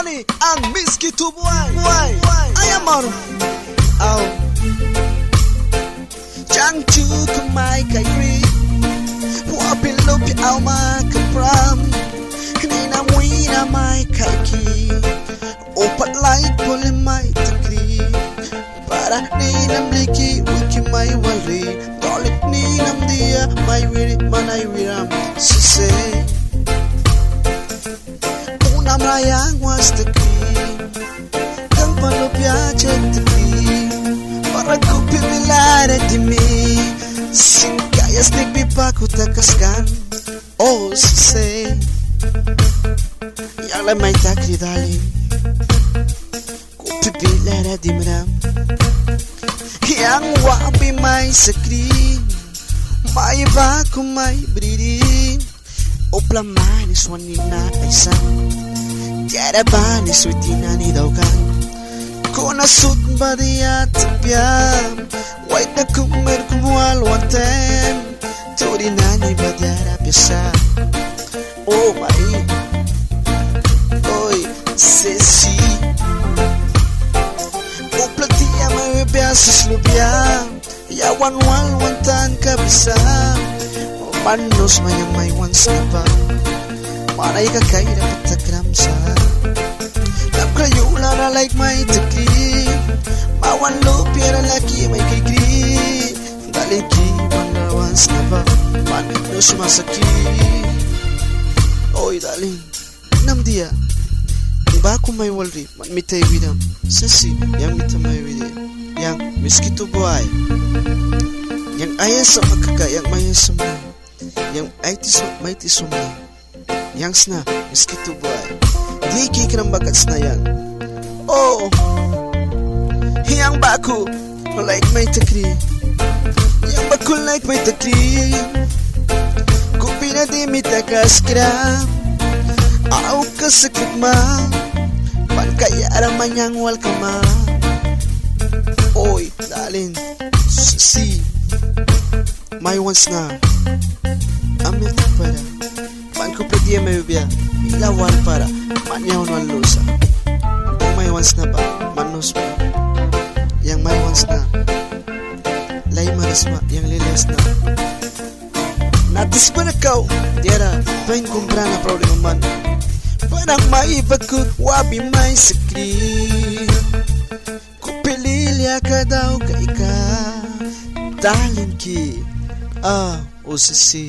Ini ang Miskita buhay ay amor au Chẳng chú không mai cài ri Hoa bin lốp ya au ma ka pram Ni na mui na mai cài ki Opat light pole mai takri Para ni nam liki wiki mai wali Tolik ni nam dia mai wiri manai wiram Sise Unam rayang was takri Kang palupya cek takri Para ku pipilara di mi Sin kaya stik pipa ku takaskan Oh sise Yang lamay takri darling Ku pipilara di maram Yang wabi may sakri May ba ku may bridin Opla manis wanina isang Tiada banis witina ni daw kan Ko nasut ba diya tapiam Wait na kumer kumual wantem Tori nani ba diya piasa Oh my Oy sesi Opla tiya may biasa slubya Yawan wal wantan kabisa Manos mayang may once na ba Manay ka kay dapat takramsa Lap kayo lara like may takri Mawan lupira laki may kikri Daliki wanda once na ba Manos masakit Oy darling Nam dia Diba ako may walri Mitay widam Sasi Yang mitay may widi Yang Miskita buhay Yang ayah sa makaka Yang maya sa mga Yang may tisumay Yang sna Miskita buhay Di kikirang bakat sna yan Oh Yang baku Like may takri Yang baku like may takri Kupina di mitakas kira Aw kasakit ma Pankayara manyang wal ka ma Oy darling Si May once na Amir para Man ko pwede may ubya Ilawan para Manyawan wal lusa Kung may once na ba Manos pa Yang may once na Lay maras ma Yang liles na Natis pa na kau Diara Pain kumpra na problema man Parang may bakut Wabi may sakri Kupililya ka daw ka ika Darling ki Ah, o sisi